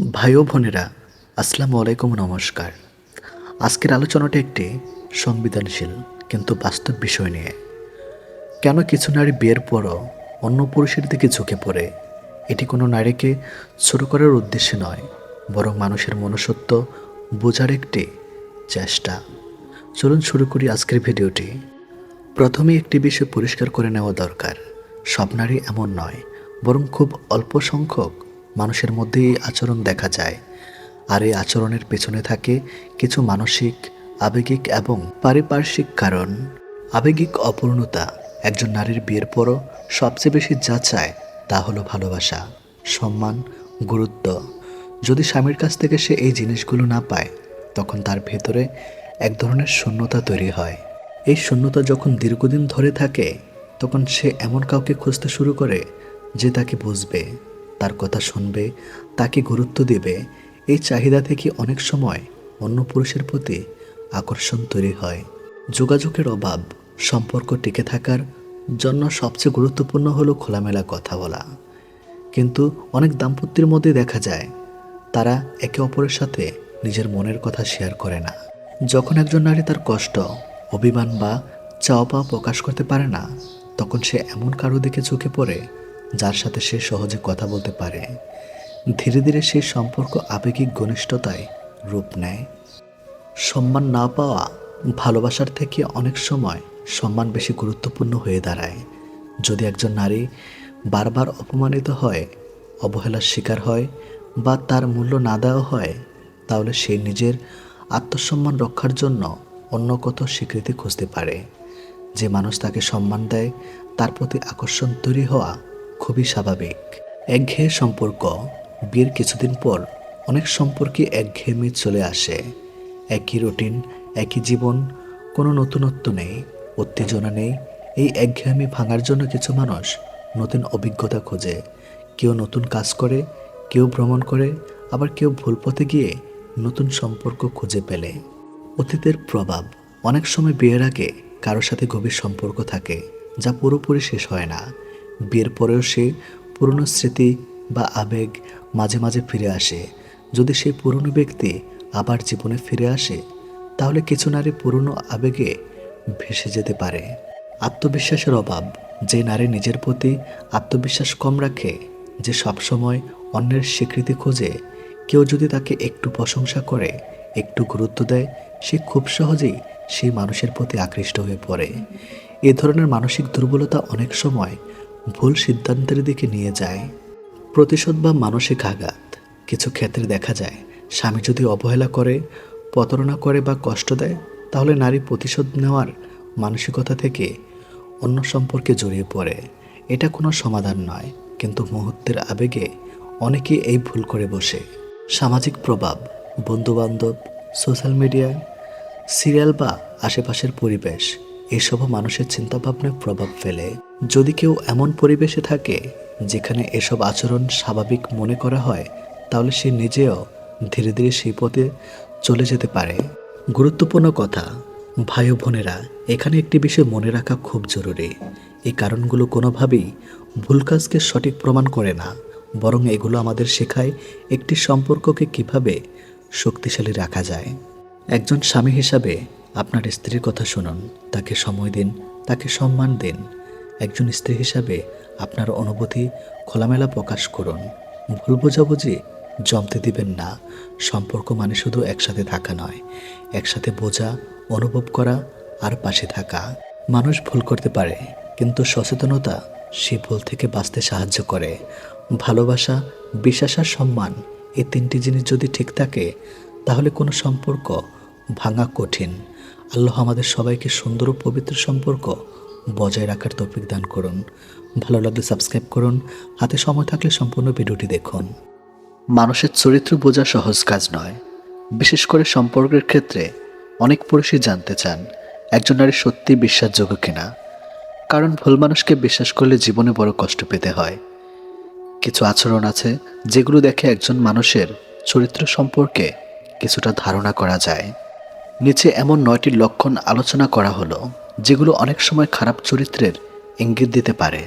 ভাই ও বোনেরা, আসসালামু আলাইকুম, নমস্কার। আজকের আলোচনাটা একটি সংবেদনশীল কিন্তু বাস্তব বিষয় নিয়ে। কেন কিছু নারী বিয়ের পরও অন্য পুরুষের দিকে ঝুঁকে পড়ে? এটি কোনো নারীকে ছোট করার উদ্দেশ্যে নয়, বরং মানুষের মনুষ্যত্ব বোঝার একটি চেষ্টা। চলুন শুরু করি আজকের ভিডিওটি। প্রথমে একটি বিষয় পরিষ্কার করে নেওয়া দরকার। সব নারী এমন নয়, বরং খুব অল্প সংখ্যক মানুষের মধ্যে এই আচরণ দেখা যায়। আর এই আচরণের পেছনে থাকে কিছু মানসিক, আবেগিক এবং পারিপার্শ্বিক কারণ। আবেগিক অপূর্ণতা একজন নারীর বিয়ের পরও সবচেয়ে বেশি যা চায় তা হলো ভালোবাসা, সম্মান, গুরুত্ব। যদি স্বামীর কাছ থেকে সে এই জিনিসগুলো না পায়, তখন তার ভেতরে এক ধরনের শূন্যতা তৈরি হয়। এই শূন্যতা যখন দীর্ঘদিন ধরে থাকে, তখন সে এমন কাউকে খুঁজতে শুরু করে যে তাকে বুঝবে, তার কথা শুনবে, তাকে গুরুত্ব দেবে। এই চাহিদা থেকে অনেক সময় অন্য পুরুষের প্রতি আকর্ষণ তৈরি হয়। যোগাযোগের অভাব সম্পর্ক টিকে থাকার জন্য সবচেয়ে গুরুত্বপূর্ণ হলো খোলামেলা কথা বলা। কিন্তু অনেক দাম্পত্যের মধ্যে দেখা যায় তারা একে অপরের সাথে নিজের মনের কথা শেয়ার করে না। যখন একজন নারী তার কষ্ট, অভিমান বা চাওয়া পাওয়া প্রকাশ করতে পারে না, তখন সে এমন কারো দিকে ঝুঁকে পড়ে যার সাথে সে সহজে কথা বলতে পারে। ধীরে ধীরে সেই সম্পর্ক আবেগিক ঘনিষ্ঠতায় রূপ নেয়। সম্মান না পাওয়া ভালোবাসার থেকে অনেক সময় সম্মান বেশি গুরুত্বপূর্ণ হয়ে দাঁড়ায়। যদি একজন নারী বারবার অপমানিত হয়, অবহেলার শিকার হয় বা তার মূল্য না দেওয়া হয়, তাহলে সে নিজের আত্মসম্মান রক্ষার জন্য অন্য কোথাও স্বীকৃতি খুঁজতে পারে। যে মানুষ তাকে সম্মান দেয়, তার প্রতি আকর্ষণ তৈরি হওয়া খুবই স্বাভাবিক। একঘেয়ে সম্পর্ক বিয়ের কিছুদিন পর অনেক সম্পর্কে একঘেয়েমি চলে আসে। একই রুটিন, একই জীবন, কোনো নতুনত্ব নেই, উত্তেজনা নেই। এই একঘেয়েমি ভাঙার জন্য কিছু মানুষ নতুন অভিজ্ঞতা খোঁজে। কেউ নতুন কাজ করে, কেউ ভ্রমণ করে, আবার কেউ ভুল পথে গিয়ে নতুন সম্পর্ক খুঁজে পেলে। অতীতের প্রভাব অনেক সময় বিয়ের আগে কারোর সাথে গভীর সম্পর্ক থাকে, যা পুরোপুরি শেষ হয় না। বিয়ের পরেও সে পুরনো স্মৃতি বা আবেগ মাঝে মাঝে ফিরে আসে। যদি সেই পুরনো ব্যক্তি আবার জীবনে ফিরে আসে, তাহলে কিছু নারী পুরনো আবেগে ভেসে যেতে পারে। আত্মবিশ্বাসের অভাব, যে নারী নিজের প্রতি আত্মবিশ্বাস কম রাখে, যে সবসময় অন্যের স্বীকৃতি খোঁজে, কেউ যদি তাকে একটু প্রশংসা করে, একটু গুরুত্ব দেয়, সে খুব সহজেই সেই মানুষের প্রতি আকৃষ্ট হয়ে পড়ে। এ ধরনের মানসিক দুর্বলতা অনেক সময় ভুল সিদ্ধান্তের দিকে নিয়ে যায়। প্রতিশোধ বা মানসিক আঘাত কিছু ক্ষেত্রে দেখা যায়, স্বামী যদি অবহেলা করে, প্রতারণা করে বা কষ্ট দেয়, তাহলে নারী প্রতিশোধ নেওয়ার মানসিকতা থেকে অন্য সম্পর্কে জড়িয়ে পড়ে। এটা কোনো সমাধান নয়, কিন্তু মুহূর্তের আবেগে অনেকেই এই ভুল করে বসে। সামাজিক প্রভাব, বন্ধুবান্ধব, সোশ্যাল মিডিয়া, সিরিয়াল বা আশেপাশের পরিবেশ, এসবও মানুষের চিন্তাভাবনায় প্রভাব ফেলে। যদি কেউ এমন পরিবেশে থাকে যেখানে এসব আচরণ স্বাভাবিক মনে করা হয়, তাহলে সে নিজেও ধীরে ধীরে সেই পথে চলে যেতে পারে। গুরুত্বপূর্ণ কথা, ভাই ও বোনেরা, এখানে একটি বিষয় মনে রাখা খুব জরুরি। এই কারণগুলো কোনোভাবেই ভুল কাজকে সঠিক প্রমাণ করে না, বরং এগুলো আমাদের শেখায় একটি সম্পর্ককে কিভাবে শক্তিশালী রাখা যায়। একজন স্বামী হিসাবে আপনার স্ত্রীর কথা শুনুন, তাকে সময় দিন, তাকে সম্মান দিন। একজন স্ত্রী হিসাবে আপনার অনুভূতি খোলামেলা প্রকাশ করুন। ভুল বোঝাবুঝি জমতে দিবেন না। সম্পর্ক মানে শুধু একসাথে থাকা নয়, একসাথে বোঝা, অনুভব করা আর পাশে থাকা। মানুষ ভুল করতে পারে, কিন্তু সচেতনতা সে ভুল থেকে বাঁচতে সাহায্য করে। ভালোবাসা, বিশ্বাস আর সম্মান, এই তিনটি জিনিস যদি ঠিক থাকে, তাহলে কোনো সম্পর্ক ভাঙা কঠিন। আল্লাহ আমাদের সবাইকে সুন্দর ও পবিত্র সম্পর্ক বজায় রাখার তৌফিক দান করুন। ভালো লাগলে সাবস্ক্রাইব করুন, হাতে সময় থাকলে সম্পূর্ণ ভিডিওটি দেখুন। মানুষের চরিত্র বোঝা সহজ কাজ নয়। বিশেষ করে সম্পর্কের ক্ষেত্রে অনেক পুরুষই জানতে চান একজন নারী সত্যি বিশ্বাসযোগ্য কিনা। কারণ ভুল মানুষকে বিশ্বাস করলে জীবনে বড় কষ্ট পেতে হয়। কিছু আচরণ আছে যেগুলো দেখে একজন মানুষের চরিত্র সম্পর্কে কিছুটা ধারণা করা যায়। নিচে এমন 9টি লক্ষণ আলোচনা করা হলো, যেগুলো অনেক সময় খারাপ চরিত্রের ইঙ্গিত দিতে পারে।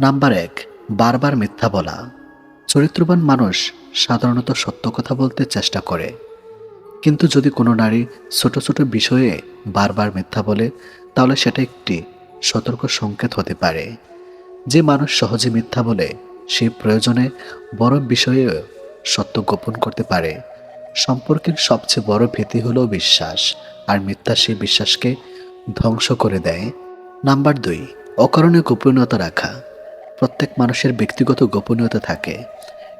নাম্বার 1, বারবার মিথ্যা বলা। চরিত্রবান মানুষ সাধারণত সত্য কথা বলতে চেষ্টা করে, কিন্তু যদি কোনো নারী ছোট ছোট বিষয়ে বারবার মিথ্যা বলে, তাহলে সেটা একটি সতর্ক সংকেত হতে পারে। যে মানুষ সহজে মিথ্যা বলে, সে প্রয়োজনে বড় বিষয়ে সত্য গোপন করতে পারে। সম্পর্কের সবচেয়ে বড় ভীতি হলো বিশ্বাস, আর মিথ্যা সেই বিশ্বাসকে ধ্বংস করে দেয়। নাম্বার 2, অকারণে গোপনীয়তা রাখা। প্রত্যেক মানুষের ব্যক্তিগত গোপনীয়তা থাকে,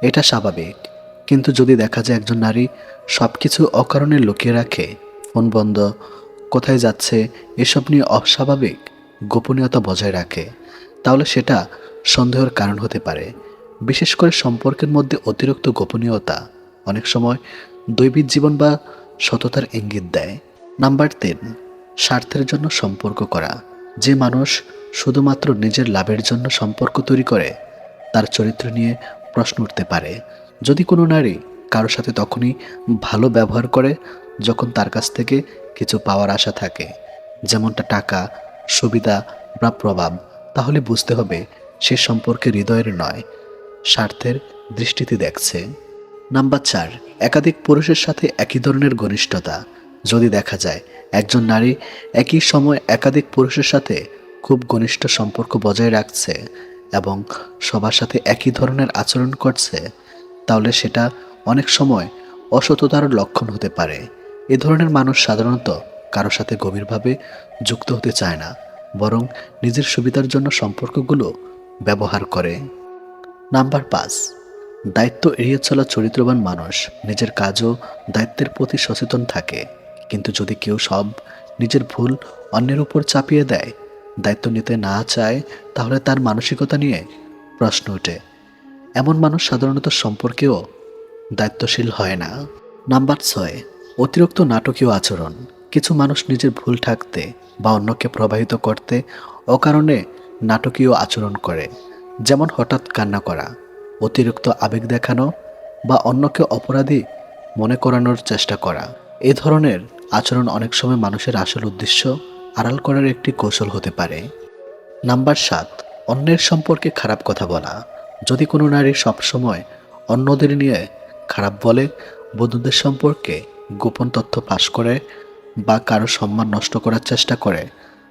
এটা স্বাভাবিক। কিন্তু যদি দেখা যায় একজন নারী সব কিছু অকারণে লুকিয়ে রাখে, ফোন বন্ধ, কোথায় যাচ্ছে এসব নিয়ে অস্বাভাবিক গোপনীয়তা বজায় রাখে, তাহলে সেটা সন্দেহের কারণ হতে পারে। বিশেষ করে সম্পর্কের মধ্যে অতিরিক্ত গোপনীয়তা অনেক সময় দৈবিক জীবন বা সততার ইঙ্গিত দেয়। নাম্বার 3, স্বার্থের জন্য সম্পর্ক করা। যে মানুষ শুধুমাত্র নিজের লাভের জন্য সম্পর্ক তৈরি করে, তার চরিত্র নিয়ে প্রশ্ন উঠতে পারে। যদি কোনো নারী কারো সাথে তখনই ভালো ব্যবহার করে যখন তার কাছ থেকে কিছু পাওয়ার আশা থাকে, যেমনটা টাকা, সুবিধা বা প্রভাব, তাহলে বুঝতে হবে সে সম্পর্কে হৃদয়ের নয়, স্বার্থের দৃষ্টিতে দেখছে। নাম্বার 4, একাধিক পুরুষের সাথে একই ধরনের ঘনিষ্ঠতা। যদি দেখা যায় একজন নারী একই সময় একাধিক পুরুষের সাথে খুব ঘনিষ্ঠ সম্পর্ক বজায় রাখছে এবং সবার সাথে একই ধরনের আচরণ করছে, তাহলে সেটা অনেক সময় অসততার লক্ষণ হতে পারে। এ ধরনের মানুষ সাধারণত কারো সাথে গভীরভাবে যুক্ত হতে চায় না, বরং নিজের সুবিধার জন্য সম্পর্কগুলো ব্যবহার করে। নাম্বার 5, দায়িত্ব এড়িয়ে চলা। চরিত্রবান মানুষ নিজের কাজ ও দায়িত্বের প্রতি সচেতন থাকে, কিন্তু যদি কেউ সব নিজের ভুল অন্যের উপর চাপিয়ে দেয়, দায়িত্ব নিতে না চায়, তাহলে তার মানসিকতা নিয়ে প্রশ্ন ওঠে। এমন মানুষ সাধারণত সম্পর্কেও দায়িত্বশীল হয় না। নাম্বার 6, অতিরিক্ত নাটকীয় আচরণ। কিছু মানুষ নিজের ভুল ঢাকতে বা অন্যকে প্রভাবিত করতে অকারণে নাটকীয় আচরণ করে, যেমন হঠাৎ কান্না করা, অতিরিক্ত আবেগ দেখানো বা অন্যকে অপরাধী মনে করানোর চেষ্টা করা। এ ধরনের আচরণ অনেক সময় মানুষের আসল উদ্দেশ্য আড়াল করার একটি কৌশল হতে পারে। নাম্বার 7, অন্যের সম্পর্কে খারাপ কথা বলা। যদি কোনো নারী সবসময় অন্যদের নিয়ে খারাপ বলে, বন্ধুদের সম্পর্কে গোপন তথ্য ফাঁস করে বা কারো সম্মান নষ্ট করার চেষ্টা করে,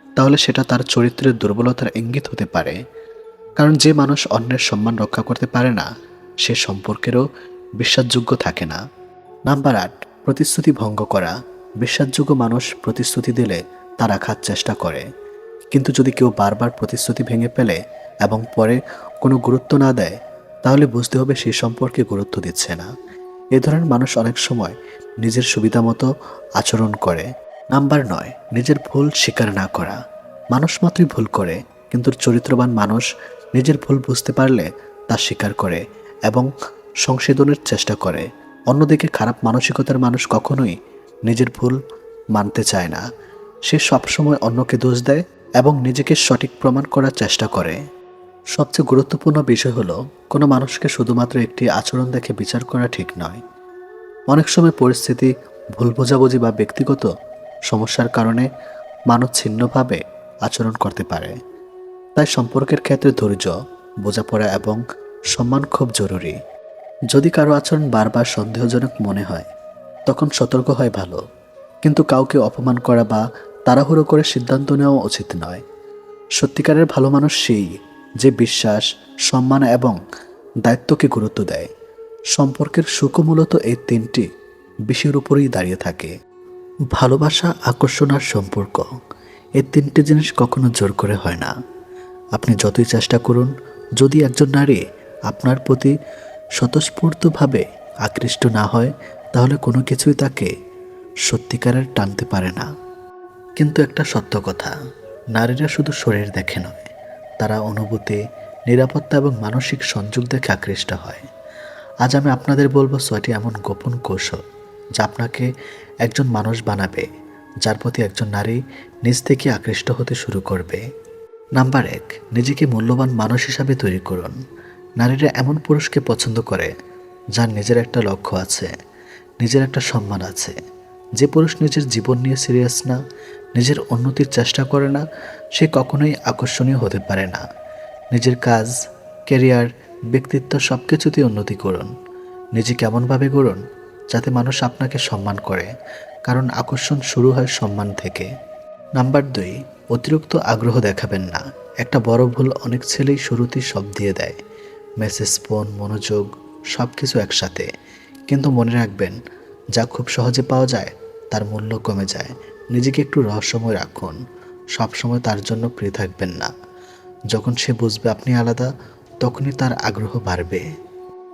তাহলে সেটা তার চরিত্রের দুর্বলতার ইঙ্গিত হতে পারে। কারণ যে মানুষ অন্যের সম্মান রক্ষা করতে পারে না, সে সম্পর্কেরও বিশ্বাসযোগ্য থাকে না। নাম্বার 8, প্রতিশ্রুতি ভঙ্গ করা। বিশ্বাসযোগ্য মানুষ প্রতিশ্রুতি দিলে তা রাখার চেষ্টা করে, কিন্তু যদি কেউ বারবার প্রতিশ্রুতি ভেঙে ফেলে এবং পরে কোনো গুরুত্ব না দেয়, তাহলে বুঝতে হবে সেই সম্পর্কে গুরুত্ব দিচ্ছে না। এ ধরনের মানুষ অনেক সময় নিজের সুবিধা মতো আচরণ করে। নাম্বার 9, নিজের ভুল স্বীকার না করা। মানুষ মাত্রই ভুল করে, কিন্তু চরিত্রবান মানুষ নিজের ভুল বুঝতে পারলে তা স্বীকার করে এবং সংশোধনের চেষ্টা করে। অন্যদিকে খারাপ মানসিকতার মানুষ কখনোই নিজের ভুল মানতে চায় না। সে সবসময় অন্যকে দোষ দেয় এবং নিজেকে সঠিক প্রমাণ করার চেষ্টা করে। সবচেয়ে গুরুত্বপূর্ণ বিষয় হলো, কোনো মানুষকে শুধুমাত্র একটি আচরণ দেখে বিচার করা ঠিক নয়। অনেক সময় পরিস্থিতি, ভুল বোঝাবুঝি বা ব্যক্তিগত সমস্যার কারণে মানুষ ছিন্নভাবে আচরণ করতে পারে। তাই সম্পর্কের ক্ষেত্রে ধৈর্য, বোঝাপড়া এবং সম্মান খুব জরুরি। যদি কারো আচরণ বারবার সন্দেহজনক মনে হয়, তখন সতর্ক হয় ভালো, কিন্তু কাউকে অপমান করা বা তাড়াহুড়ো করে সিদ্ধান্ত নেওয়া উচিত নয়। সত্যিকারের ভালো মানুষ সেই যে বিশ্বাস, সম্মান এবং দায়িত্বকে গুরুত্ব দেয়। সম্পর্কের সুখ মূলত এই 3টি বিষয়ের উপরেই দাঁড়িয়ে থাকে: ভালোবাসা, আকর্ষণ আর সম্পর্ক। এই 3টে জিনিস কখনো জোর করে হয় না। আপনি যতই চেষ্টা করুন, যদি একজন নারী আপনার প্রতি স্বতঃস্ফূর্তভাবে আকৃষ্ট না হয়, তাহলে কোনো কিছুই তাকে সত্যিকারের টানতে পারে না। কিন্তু একটা সত্য কথা, নারীরা শুধু শরীর দেখে নয়, তারা অনুভূতি, নিরাপত্তা এবং মানসিক সংযোগ দেখে আকৃষ্ট হয়। আজ আমি আপনাদের বলবো 6টি এমন গোপন কৌশল যা আপনাকে একজন মানুষ বানাবে, যার প্রতি একজন নারী নিজ থেকে আকৃষ্ট হতে শুরু করবে। নাম্বার 1, নিজেকে মূল্যবান মানুষ হিসাবে তৈরি করুন। নারীরা এমন পুরুষকে পছন্দ করে যার নিজের একটা লক্ষ্য আছে, নিজের একটা সম্মান আছে। যে পুরুষ নিজের জীবন নিয়ে সিরিয়াস না, নিজের উন্নতির চেষ্টা করে না, সে কখনোই আকর্ষণীয় হতে পারে না। নিজের কাজ, ক্যারিয়ার, ব্যক্তিত্ব সব কিছুতেই উন্নতি করুন। নিজে কেমনভাবে গড়ুন যাতে মানুষ আপনাকে সম্মান করে, কারণ আকর্ষণ শুরু হয় সম্মান থেকে। নাম্বার 2, অতিরিক্ত আগ্রহ দেখাবেন না। একটা বড় ভুল অনেক ছেলেই শুরুতেই সব দিয়ে দেয়, মেসেজ, ফোন, মনোযোগ, সব কিছু একসাথে। কিন্তু মনে রাখবেন, যা খুব সহজে পাওয়া যায় তার মূল্য কমে যায়। নিজেকে একটু রহস্যময় রাখুন, সবসময় তার জন্য প্রিয় থাকবেন না। যখন সে বুঝবে আপনি আলাদা, তখনই তার আগ্রহ বাড়বে।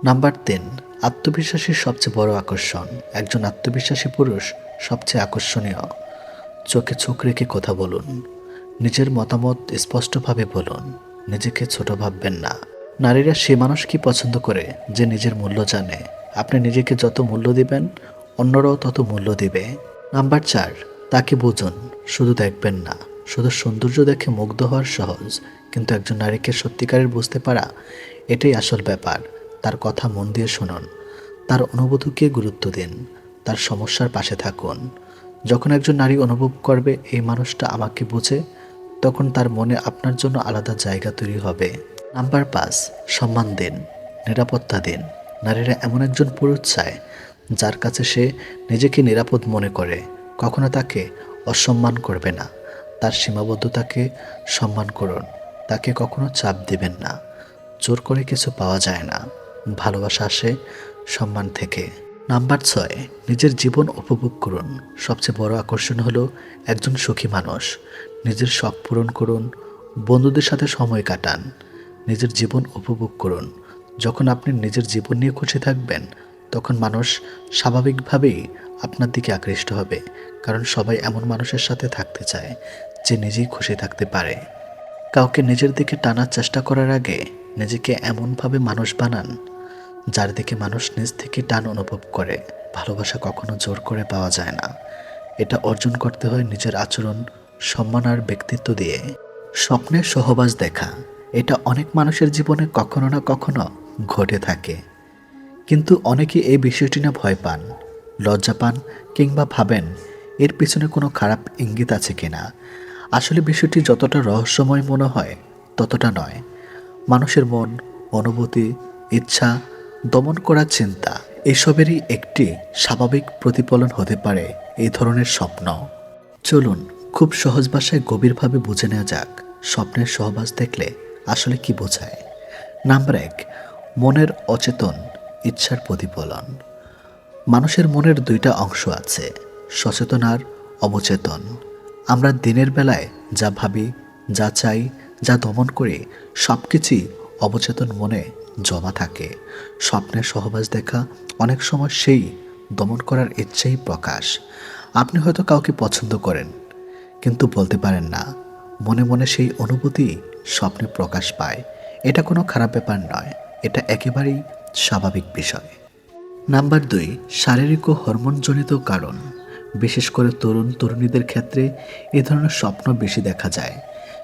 নাম্বার 3, আত্মবিশ্বাসী সবচেয়ে বড় আকর্ষণ। একজন আত্মবিশ্বাসী পুরুষ সবচেয়ে আকর্ষণীয়। চোখে চোখ রেখে কথা বলুন, নিজের মতামত স্পষ্টভাবে বলুন, নিজেকে ছোট ভাববেন না। নারীরা সে মানুষকে পছন্দ করে যে নিজের মূল্য জানে। আপনি নিজেকে যত মূল্য দিবেন, অন্যরাও তত মূল্য দিবে। নাম্বার 4, তাকে বুঝুন, শুধু দেখবেন না। শুধু সৌন্দর্য দেখে মুগ্ধ হওয়ার সহজ, কিন্তু একজন নারীকে সত্যিকারের বুঝতে পারা, এটাই আসল ব্যাপার। তার কথা মন দিয়ে শুনুন, তার অনুভূতিকে গুরুত্ব দিন, তার সমস্যার পাশে থাকুন। যখন একজন নারী অনুভব করবে এই মানুষটা আমাকে বুঝে, তখন তার মনে আপনার জন্য আলাদা জায়গা তৈরি হবে। নাম্বার 5, সম্মান দিন, নিরাপত্তা দিন। নারীরা এমন একজন পুরুষ চায় যার কাছে সে নিজেকে নিরাপদ মনে করে, কখনো তাকে অসম্মান করবে না। তার সীমাবদ্ধতাকে সম্মান করুন, তাকে কখনো চাপ দিবেন না। জোর করে কিছু পাওয়া যায় না, ভালোবাসা আসে সম্মান থেকে। নাম্বার 6, নিজের জীবন উপভোগ করুন। সবচেয়ে বড় আকর্ষণ হলো একজন সুখী মানুষ। নিজের শখ পূরণ করুন, বন্ধুদের সাথে সময় কাটান, নিজের জীবন উপভোগ করুন। যখন আপনি নিজের জীবন নিয়ে খুশি থাকবেন, তখন মানুষ স্বাভাবিকভাবেই আপনার দিকে আকৃষ্ট হবে, কারণ সবাই এমন মানুষের সাথে থাকতে চায় যে নিজেই খুশি থাকতে পারে। কাউকে নিজের দিকে টানার চেষ্টা করার আগে নিজেকে এমনভাবে মানুষ বানান যার দিকে মানুষ নিজ থেকে টান অনুভব করে। ভালোবাসা কখনো জোর করে পাওয়া যায় না, এটা অর্জন করতে হয় নিজের আচরণ, সম্মান আর ব্যক্তিত্ব দিয়ে। স্বপ্নের সহবাস দেখা, এটা অনেক মানুষের জীবনে কখনো না কখনো ঘটে থাকে, কিন্তু অনেকে এই বিষয়টি না ভয় পান, লজ্জা পান, কিংবা ভাবেন এর পিছনে কোনো খারাপ ইঙ্গিত আছে কিনা। আসলে বিষয়টি যতটা রহস্যময় মনে হয় ততটা নয়। মানুষের মন, অনুভূতি, ইচ্ছা দমন করার চিন্তা, এসবেরই একটি স্বাভাবিক প্রতিফলন হতে পারে এই ধরনের স্বপ্ন। চলুন খুব সহজ ভাষায় গভীরভাবে বুঝে নেওয়া যাক, স্বপ্নের সহবাস দেখলে আসলে কি বোঝায়। নাম্বার 1, মনের অচেতন ইচ্ছার প্রতিফলন। মানুষের মনের দুইটা অংশ আছে, সচেতন আর অবচেতন। আমরা দিনের বেলায় যা ভাবি, যা চাই, যা দমন করি, সব কিছুই অবচেতন মনে জমা থাকে। স্বপ্নের সহবাস দেখা অনেক সময় সেই দমন করার ইচ্ছেই প্রকাশ। আপনি হয়তো কাউকে পছন্দ করেন, কিন্তু বলতে পারেন না। মনে মনে সেই অনুভূতি স্বপ্নে প্রকাশ পায়। এটা কোনো খারাপ ব্যাপার নয়, এটা একেবারেই স্বাভাবিক বিষয়। নাম্বার 2, শারীরিক ও হরমোনজনিত কারণ। বিশেষ করে তরুণ তরুণীদের ক্ষেত্রে এ ধরনের স্বপ্ন বেশি দেখা যায়,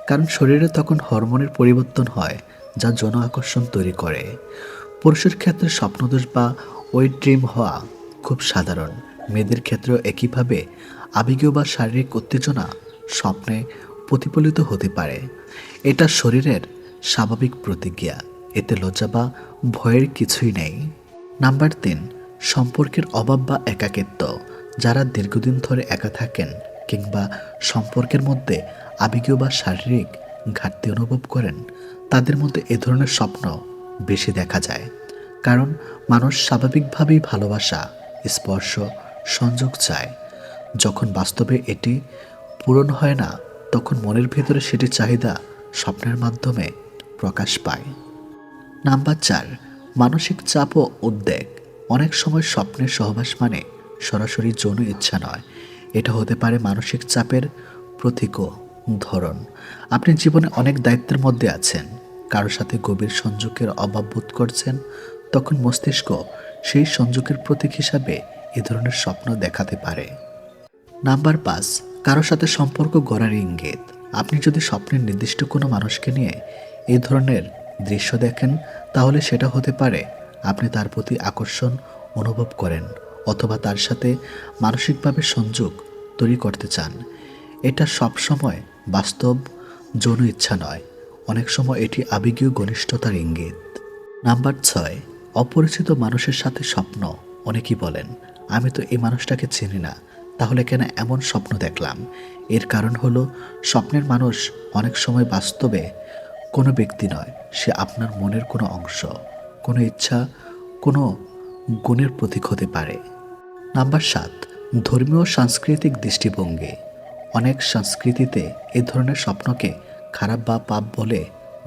কারণ শরীরে তখন হরমোনের পরিবর্তন হয় যা যৌন আকর্ষণ তৈরি করে। পুরুষের ক্ষেত্রে স্বপ্নদোষ বা ওয়েট ড্রিম হওয়া খুব সাধারণ। মেয়েদের ক্ষেত্রেও একইভাবে আবেগীয় বা শারীরিক উত্তেজনা স্বপ্নে প্রতিফলিত হতে পারে। এটা শরীরের স্বাভাবিক প্রতিক্রিয়া, এতে লজ্জা বা ভয়ের কিছুই নেই। নাম্বার 3, সম্পর্কের অভাব বা একাকিত্ব। যারা দীর্ঘদিন ধরে একা থাকেন কিংবা সম্পর্কের মধ্যে আবেগীয় বা শারীরিক ঘাটতি অনুভব করেন, তাদের মধ্যে এ ধরনের স্বপ্ন বেশি দেখা যায়। কারণ মানুষ স্বাভাবিকভাবেই ভালোবাসা, স্পর্শ, সংযোগ চায়। যখন বাস্তবে এটি পূরণ হয় না, তখন মনের ভেতরে সেটি চাহিদা স্বপ্নের মাধ্যমে প্রকাশ পায়। নাম্বার 4, মানসিক চাপ ও উদ্বেগ। অনেক সময় স্বপ্নের সহবাস মানে সরাসরি যৌন ইচ্ছা নয়, এটা হতে পারে মানসিক চাপের প্রতীক ধরন। আপনি জীবনে অনেক দায়িত্বের মধ্যে আছেন, কারোর সাথে গভীর সংযোগের অভাব বোধ করছেন, তখন মস্তিষ্ক সেই সংযোগের প্রতীক হিসাবে এ ধরনের স্বপ্ন দেখাতে পারে। নাম্বার 5, কারোর সাথে সম্পর্ক গড়ার ইঙ্গিত। আপনি যদি স্বপ্নের নির্দিষ্ট কোনো মানুষকে নিয়ে এই ধরনের দৃশ্য দেখেন, তাহলে সেটা হতে পারে আপনি তার প্রতি আকর্ষণ অনুভব করেন, অথবা তার সাথে মানসিকভাবে সংযোগ তৈরি করতে চান। এটা সব সময় বাস্তব যৌন ইচ্ছা নয়, অনেক সময় এটি আবেগীয় ঘনিষ্ঠতার ইঙ্গিত। নাম্বার 6, অপরিচিত মানুষের সাথে স্বপ্ন। অনেকেই বলেন, আমি তো এই মানুষটাকে চিনি না, তাহলে কেন এমন স্বপ্ন দেখলাম? এর কারণ হলো, স্বপ্নের মানুষ অনেক সময় বাস্তবে কোনো ব্যক্তি নয়, সে আপনার মনের কোনো অংশ, কোনো ইচ্ছা, কোনো গুণের প্রতীক হতে পারে। নাম্বার 7, ধর্মীয় ও সাংস্কৃতিক দৃষ্টিভঙ্গি। অনেক সংস্কৃতিতে এ ধরনের স্বপ্নকে খারাপ বা পাপ বলে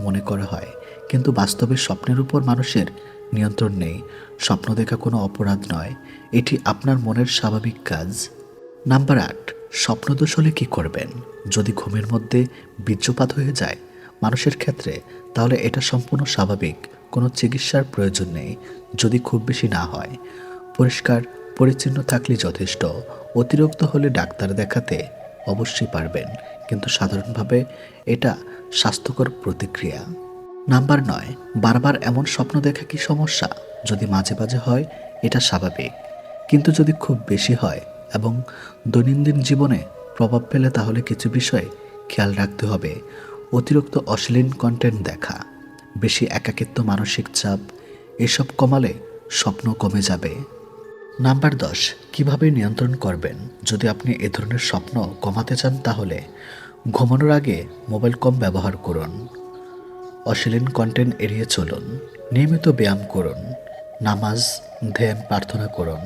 মনে করা হয়, কিন্তু বাস্তবে স্বপ্নের উপর মানুষের নিয়ন্ত্রণ নেই। স্বপ্ন দেখা কোনো অপরাধ নয়, এটি আপনার মনের স্বাভাবিক কাজ। নাম্বার 8, স্বপ্নদোষ হলে কী করবেন? যদি ঘুমের মধ্যে বীর্যপাত হয়ে যায় মানুষের ক্ষেত্রে, তাহলে এটা সম্পূর্ণ স্বাভাবিক, কোনো চিকিৎসার প্রয়োজন নেই যদি খুব বেশি না হয়। পরিষ্কার পরিচ্ছন্ন থাকলে যথেষ্ট। অতিরিক্ত হলে ডাক্তার দেখাতে অবশ্যই পারবেন, কিন্তু সাধারণভাবে এটা স্বাস্থ্যকর প্রতিক্রিয়া। নাম্বার 9, বারবার এমন স্বপ্ন দেখা কি সমস্যা? যদি মাঝে মাঝে হয় এটা স্বাভাবিক, কিন্তু যদি খুব বেশি হয় এবং দৈনন্দিন জীবনে প্রভাব ফেলে তাহলে কিছু বিষয় খেয়াল রাখতে হবে। অতিরিক্ত অশ্লীল কন্টেন্ট দেখা, বেশি একাকিত্ব, মানসিক চাপ এসব কমালে স্বপ্ন কমে যাবে। নাম্বার 10, কিভাবে নিয়ন্ত্রণ করবেন? যদি আপনি এ ধরনের স্বপ্ন কমাতে চান তাহলে ঘুমানোর আগে মোবাইল কম ব্যবহার করুন, অশ্লীল কন্টেন্ট এড়িয়ে চলুন, নিয়মিত ব্যায়াম করুন, নামাজ, ধ্যান, প্রার্থনা করুন,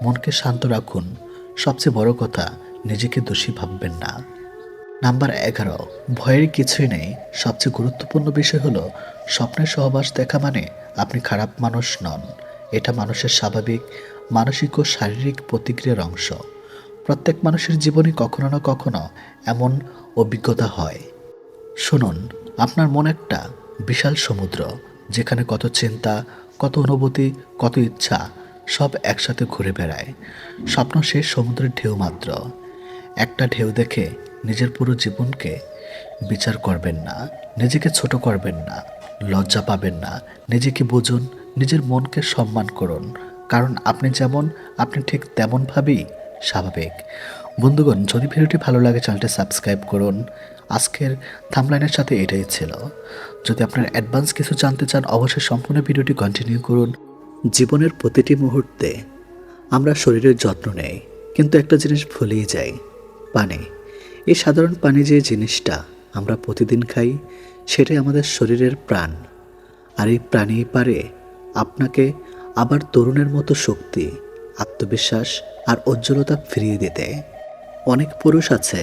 মনকে শান্ত রাখুন। সবচেয়ে বড় কথা, নিজেকে দোষী ভাববেন না। নাম্বার 11, ভয়ের কিছুই নেই। সবচেয়ে গুরুত্বপূর্ণ বিষয় হলো, স্বপ্নের সহবাস দেখা মানে আপনি খারাপ মানুষ নন। এটা মানুষের স্বাভাবিক মানসিক ও শারীরিক প্রতিক্রিয়ার অংশ। প্রত্যেক মানুষের জীবনে কখনো না কখনো এমন অভিজ্ঞতা হয়। শুনুন, আপনার মন একটা বিশাল সমুদ্র, যেখানে কত চিন্তা, কত অনুভূতি, কত ইচ্ছা সব একসাথে ঘুরে বেড়ায়। স্বপ্ন সেই সমুদ্রের ঢেউ মাত্র। একটা ঢেউ দেখে নিজের পুরো জীবনকে বিচার করবেন না, নিজেকে ছোট করবেন না, লজ্জা পাবেন না। নিজেকে বুঝুন, নিজের মনকে সম্মান করুন, কারণ আপনি যেমন, আপনি ঠিক তেমনভাবেই স্বাভাবিক। বন্ধুগণ, যদি ভিডিওটি ভালো লাগে চ্যানেলটি সাবস্ক্রাইব করুন। আজকের থাম্বনেইলের সাথে এটাই ছিল। যদি আপনারা অ্যাডভান্স কিছু জানতে চান অবশ্যই সম্পূর্ণ ভিডিওটি কন্টিনিউ করুন। জীবনের প্রতিটি মুহূর্তে আমরা শরীরের যত্ন নেই, কিন্তু একটা জিনিস ভুলেই যাই, পানি। এই সাধারণ পানি যে জিনিসটা আমরা প্রতিদিন খাই, সেটাই আমাদের শরীরের প্রাণ। আর এই প্রাণী পারে আপনাকে আবার তরুণের মতো শক্তি, আত্মবিশ্বাস আর উজ্জ্বলতা ফিরিয়ে দিতে। অনেক পুরুষ আছে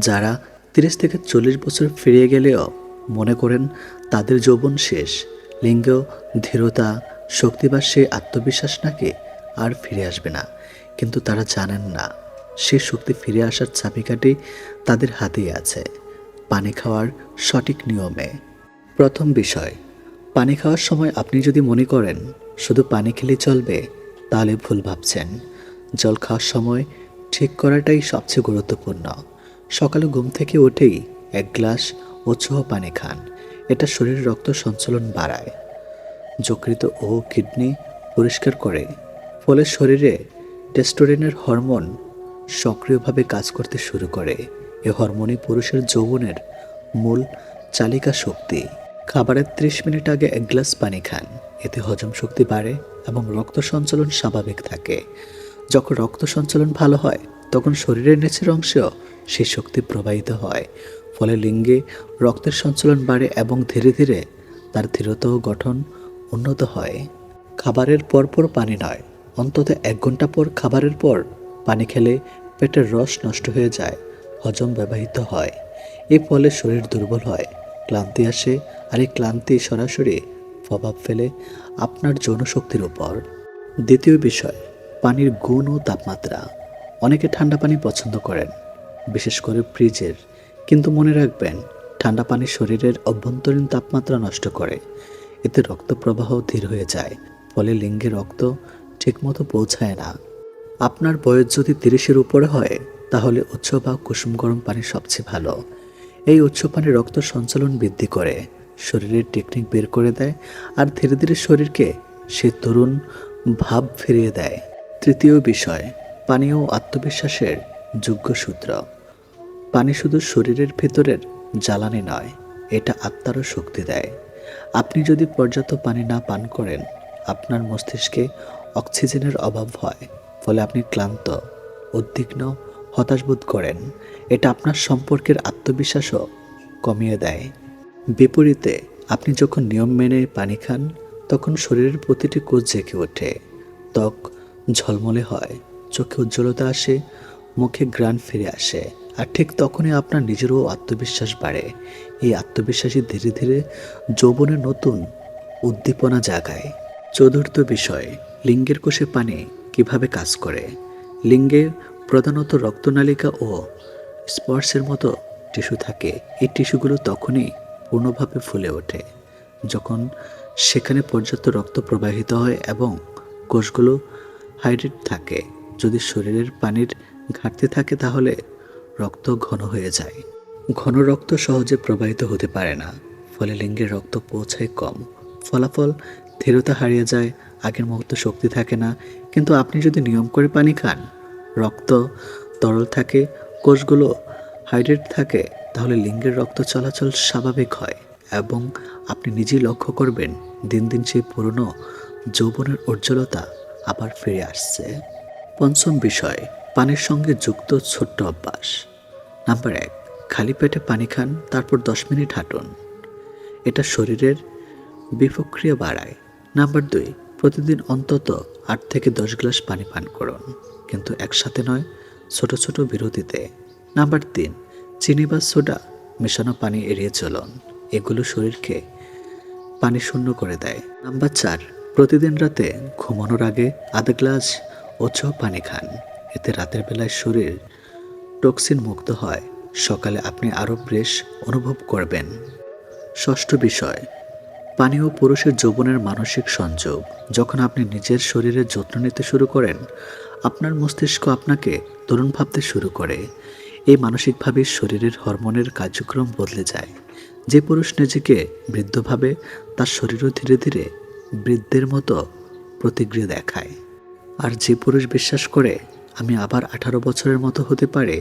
যারা 30 থেকে 40 বছর ফিরিয়ে গেলেও মনে করেন তাদের যৌবন শেষ। লিঙ্গ, ধীরতা, শক্তি বা সেই আত্মবিশ্বাস নাকি আর ফিরে আসবে না, কিন্তু তারা জানেন না সে শক্তি ফিরে আসার চাবিকাঠি তাদের হাতেই আছে, পানি খাওয়ার সঠিক নিয়মে। প্রথম বিষয়, পানি খাওয়ার সময় আপনি যদি মনে করেন শুধু পানি খেলেই চলবে, তাহলে ভুল ভাবছেন। জল খাওয়ার সময় ঠিক করাটাই সবচেয়ে গুরুত্বপূর্ণ। সকালে ঘুম থেকে উঠেই 1 গ্লাস উৎসাহ পানি খান। এটা শরীরে রক্ত সঞ্চালন বাড়ায়, যকৃত ও কিডনি পরিষ্কার করে, ফলে শরীরে টেস্টোস্টেরনের হরমোন সক্রিয়ভাবে কাজ করতে শুরু করে। এ হরমোনই পুরুষের যৌবনের মূল চালিকা শক্তি। খাবারের 30 মিনিট আগে 1 গ্লাস পানি খান, এতে হজম শক্তি বাড়ে এবং রক্ত সঞ্চালন স্বাভাবিক থাকে। যখন রক্ত সঞ্চালন ভালো হয় তখন শরীরের নিচের অংশেও সেই শক্তি প্রবাহিত হয়, ফলে লিঙ্গে রক্তের সঞ্চালন বাড়ে এবং ধীরে ধীরে তার দৃঢ়তা ও গঠন উন্নত হয়। খাবারের পরপর পানি নয়, অন্তত 1 ঘন্টা পর খাবারের পর পানি খেলে পেটের রস নষ্ট হয়ে যায়, হজম ব্যাহত হয়। এর ফলে শরীর দুর্বল হয়, ক্লান্তি আসে, আর এই ক্লান্তি সরাসরি প্রভাব ফেলে আপনার যৌনশক্তির উপর। দ্বিতীয় বিষয়, পানির গুণ ও তাপমাত্রা। অনেকে ঠান্ডা পানি পছন্দ করেন, বিশেষ করে ফ্রিজের, কিন্তু মনে রাখবেন ঠান্ডা পানি শরীরের অভ্যন্তরীণ তাপমাত্রা নষ্ট করে। এতে রক্ত প্রবাহ ধীর হয়ে যায়, ফলে লিঙ্গে রক্ত ঠিকমতো পৌঁছায় না। আপনার বয়স যদি 30-এর উপরে হয় তাহলে উৎস বা কুসুম গরম পানি সবচেয়ে ভালো। এই উৎস পানি রক্ত সঞ্চালন বৃদ্ধি করে, শরীরের টেকনিক বের করে দেয়, আর ধীরে ধীরে শরীরকে সে তরুণ ভাব ফিরিয়ে দেয়। তৃতীয় বিষয়, পানি ও আত্মবিশ্বাসের যোগ্য সূত্র। পানি শুধু শরীরের ভেতরের জ্বালানি নয়, এটা আত্মারও শক্তি দেয়। আপনি যদি পর্যাপ্ত পানি না পান করেন, আপনার মস্তিষ্কে অক্সিজেনের অভাব হয়, ফলে আপনি ক্লান্ত, উদ্বিগ্ন, হতাশ বোধ করেন। এটা আপনার সম্পর্কের আত্মবিশ্বাসও কমিয়ে দেয়। বিপরীতে আপনি যখন নিয়ম মেনে পানি খান, তখন শরীরের প্রতিটি কোষ জেগে ওঠে, ত্বক ঝলমলে হয়, চোখে উজ্জ্বলতা আসে, মুখে ঘ্রাণ ফিরে আসে। আর ঠিক তখনই আপনার নিজেরও আত্মবিশ্বাস বাড়ে। এই আত্মবিশ্বাসই ধীরে ধীরে যৌবনের নতুন উদ্দীপনা জাগায়। চতুর্থ বিষয়, লিঙ্গের কোষে পানি কিভাবে কাজ করে। লিঙ্গে প্রধানত রক্তনালিকা ও স্পর্শের মতো টিস্যু থাকে। এই টিস্যুগুলো তখনই পূর্ণভাবে ফুলে ওঠে যখন সেখানে পর্যাপ্ত রক্ত প্রবাহিত হয় এবং কোষগুলো হাইড্রেট থাকে। যদি শরীরের পানির ঘাটতি থাকে তাহলে রক্ত ঘন হয়ে যায়। ঘন রক্ত সহজে প্রবাহিত হতে পারে না, ফলে লিঙ্গের রক্ত পৌঁছায় কম। ফলাফল, ধীরতা হারিয়ে যায়, আগের মতো শক্তি থাকে না। কিন্তু আপনি যদি নিয়ম করে পানি খান, রক্ত তরল থাকে, কোষগুলো হাইড্রেট থাকে, তাহলে লিঙ্গের রক্ত চলাচল স্বাভাবিক হয় এবং আপনি নিজেই লক্ষ্য করবেন দিন দিন সেই পুরনো যৌবনের উজ্জ্বলতা আবার ফিরে আসছে। পঞ্চম বিষয়, পানির সঙ্গে যুক্ত ছোট্ট অভ্যাস। নাম্বার 1, খালি পেটে পানি খান, তারপর 10 মিনিট হাঁটুন। এটা শরীরের বিপক্রিয়া বাড়ায়। নাম্বার 2, প্রতিদিন অন্তত 8 থেকে 10 গ্লাস পানি পান করুন, কিন্তু একসাথে নয়, ছোট ছোট বিরতিতে। নাম্বার 3, চিনি বা সোডা মেশানো পানি এড়িয়ে চলুন, এগুলো শরীরকে পানি শূন্য করে দেয়। নাম্বার 4, প্রতিদিন রাতে ঘুমানোর আগে আধা গ্লাস উৎসাহ পানি খান। এতে রাতের বেলায় শরীর টক্সিন মুক্ত হয়, সকালে আপনি আরও ফ্রেশ অনুভব করবেন। ষষ্ঠ বিষয়, পানি ও পুরুষের যৌবনের মানসিক সংযোগ। যখন আপনি নিজের শরীরের যত্ন নিতে শুরু করেন, আপনার মস্তিষ্ক আপনাকে তরুণ ভাবতে শুরু করে। এই মানসিকভাবে শরীরের হরমোনের কার্যক্রম বদলে যায়। যে পুরুষ নিজেকে বৃদ্ধ ভাবে, তার শরীরও ধীরে ধীরে বৃদ্ধের মতো প্রতিক্রিয়া দেখায়। আর যে পুরুষ বিশ্বাস করে আমি আবার 18 বছরের মতো হতে পারে,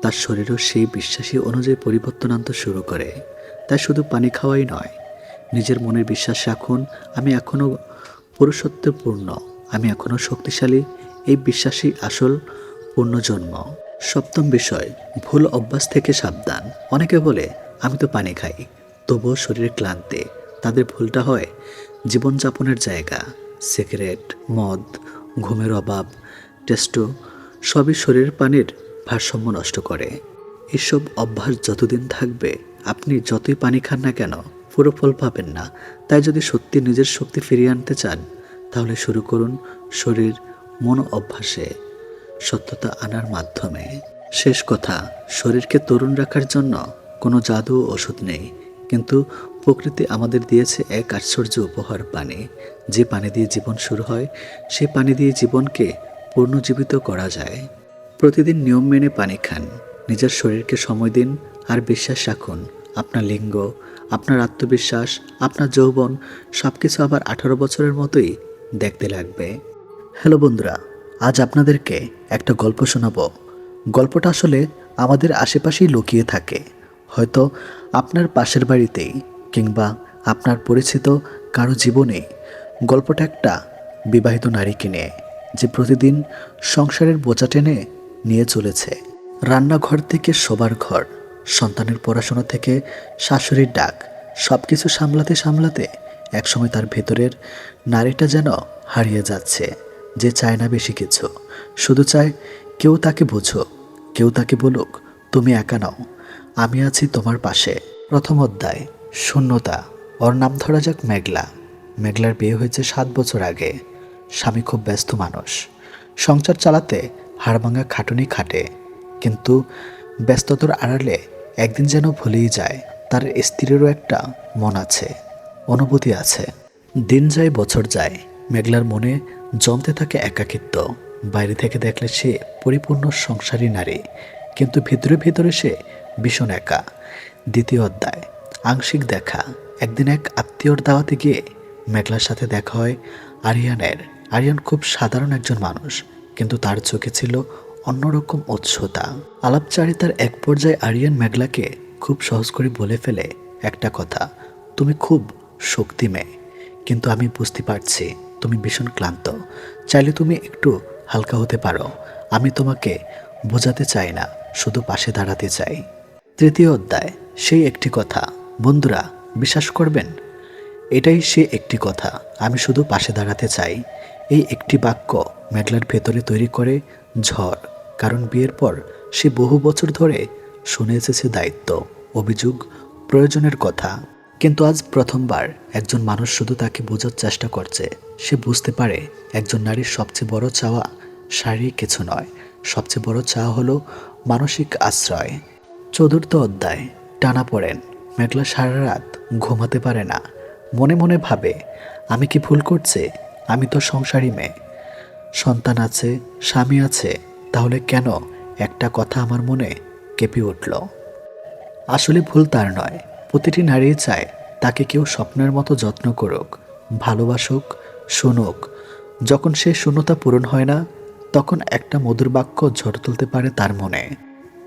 তার শরীরও সেই বিশ্বাসী অনুযায়ী পরিবর্তন আনতে শুরু করে। তাই শুধু পানি খাওয়াই নয়, নিজের মনের বিশ্বাস রাখুন, আমি এখনও পুরুষত্বপূর্ণ, আমি এখনও শক্তিশালী। এই বিশ্বাসই আসল পুনর্জন্ম। সপ্তম বিষয়, ভুল অভ্যাস থেকে সাবধান। অনেকে বলে আমি তো পানি খাই, তবুও শরীরে ক্লান্তি। তাদের ভুলটা হয় জীবনযাপনের জায়গা। সিগারেট, মদ, ঘুমের অভাব, টেস্টো সবই শরীরের পানির ভারসাম্য নষ্ট করে। এসব অভ্যাস যতদিন থাকবে, আপনি যতই পানি খান না কেন পুরো ফল পাবেন না। তাই যদি সত্যি নিজের শক্তি ফিরিয়ে আনতে চান, তাহলে শুরু করুন শরীর মন অভ্যাসে সত্যতা আনার মাধ্যমে। শেষ কথা, শরীরকে তরুণ রাখার জন্য কোনো জাদু ও ওষুধ নেই, কিন্তু প্রকৃতি আমাদের দিয়েছে এক আশ্চর্য উপহার, পানি। যে পানি দিয়ে জীবন শুরু হয়, সে পানি দিয়ে জীবনকে পুনর্জীবিত করা যায়। প্রতিদিন নিয়ম মেনে পানি খান, নিজের শরীরকে সময় দিন, আর বিশ্বাস রাখুন আপনার লিঙ্গ, আপনার আত্মবিশ্বাস, আপনার যৌবন সব কিছু আবার 18 বছরের মতোই দেখতে লাগবে। হ্যালো বন্ধুরা, আজ আপনাদেরকে একটা গল্প শোনাবো। গল্পটা আসলে আমাদের আশেপাশেই লুকিয়ে থাকে, হয়তো আপনার পাশের বাড়িতেই কিংবা আপনার পরিচিত কারো জীবনে। গল্পটা একটা বিবাহিত নারীকে নিয়ে, যে প্রতিদিন সংসারের বোঝা টেনে নিয়ে চলেছে। রান্নাঘর থেকে শোবার ঘর, সন্তানের পড়াশোনা থেকে শাশুড়ির ডাক, সব কিছু সামলাতে সামলাতে একসময় তার ভেতরের নারীটা যেন হারিয়ে যাচ্ছে। যে চায় না বেশি কিছু, শুধু চায় কেউ তাকে বোঝো, কেউ তাকে বলুক তুমি একা নাও, আমি আছি তোমার পাশে। প্রথম অধ্যায়, শূন্যতা। ওর নাম ধরা যাক মেঘলা। মেঘলার বিয়ে হয়েছে 7 বছর আগে। স্বামী খুব ব্যস্ত মানুষ, সংসার চালাতে হাড়ভাঙা খাটুনি খাটে, কিন্তু ব্যস্ততার আড়ালে একদিন যেন ভুলেই যায় তার স্ত্রীরও একটা মন আছে, অনুভূতি আছে। দিন যায় বছর যায়, মেঘলার মনে জমতে থাকে একাকিত্ব। বাইরে থেকে দেখলে সে পরিপূর্ণ সংসারী নারী, কিন্তু ভিতরে ভিতরে সে ভীষণ একা। দ্বিতীয় অধ্যায়, আংশিক দেখা। একদিন এক আত্মীয়র দাওয়াতে গিয়ে মেঘলার সাথে দেখা হয় আরিয়ানের। আরিয়ান খুব সাধারণ একজন মানুষ, কিন্তু তার চোখে ছিল অন্যরকম উৎসতা। আলাপচারিতার এক পর্যায়ে আরিয়ান মেঘলাকে খুব সহজ করে বলে ফেলে একটা কথা, তুমি খুব শক্তি মেয়ে, কিন্তু আমি বুঝতে পারছি তুমি ভীষণ ক্লান্ত। চাইলে তুমি একটু হালকা হতে পারো। আমি তোমাকে বোঝাতে চাই না, শুধু পাশে দাঁড়াতে চাই। তৃতীয় অধ্যায়, সেই একটি কথা। বন্ধুরা, বিশ্বাস করবেন, এটাই সে একটি কথা। আমি শুধু পাশে দাঁড়াতে চাই। এই একটি বাক্য মেঘলার ভেতরে তৈরি করে ঝড়। কারণ বিয়ের পর সে বহু বছর ধরে শুনে এসেছে দায়িত্ব, অভিযোগ, প্রয়োজনের কথা। কিন্তু আজ প্রথমবার একজন মানুষ শুধু তাকে বোঝার চেষ্টা করছে। সে বুঝতে পারে একজন নারীর সবচেয়ে বড় চাওয়া শারীরিক কিছু নয়, সবচেয়ে বড় চাওয়া হলো মানসিক আশ্রয়। চতুর্থ অধ্যায়, টানাপোড়েন। মেঘলা সারা রাত ঘুমাতে পারে না। মনে মনে ভাবে, আমি কি ভুল করছি? আমি তো সংসারী মেয়ে, সন্তান আছে, স্বামী আছে, তাহলে কেন একটা কথা আমার মনে কেঁপে উঠল। আসলে ভুল তার নয়। প্রতিটি নারী চায় তাকে কেউ স্বপ্নের মতো যত্ন করুক, ভালোবাসুক, শুনুক। যখন সে শূন্যতা পূরণ হয় না, তখন একটা মধুর বাক্য ঝড় তুলতে পারে তার মনে।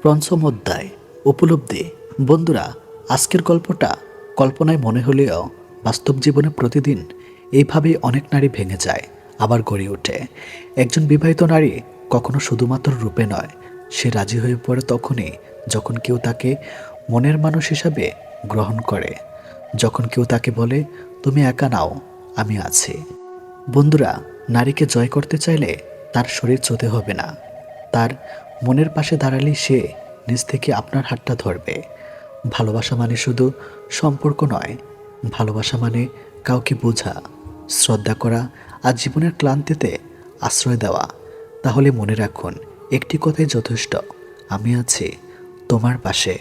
পঞ্চম অধ্যায়, উপলব্ধি। বন্ধুরা, আজকের গল্পটা কল্পনায় মনে হলেও বাস্তব জীবনে প্রতিদিন এইভাবেই অনেক নারী ভেঙে যায়, আবার গড়ে ওঠে। একজন বিবাহিত নারী কখনো শুধুমাত্র রূপে নয়, সে রাজি হয়ে পড়ে তখনই যখন কেউ তাকে মনের মানুষ হিসাবে গ্রহণ করে, যখন কেউ তাকে বলে, তুমি একা নাও, আমি আছি। বন্ধুরা, নারীকে জয় করতে চাইলে তার শরীর চোতে হবে না, তার মনের পাশে দাঁড়ালেই সে নিজ থেকে আপনার হাতটা ধরবে। ভালোবাসা মানে শুধু সম্পর্ক নয়, ভালোবাসা মানে কাউকে বোঝা, শ্রদ্ধা করা, আর জীবনের ক্লান্তিতে আশ্রয় দেওয়া। তাহলে মনে রাখুন, একটি কথাই যথেষ্ট, আমি আছি তোমার পাশে।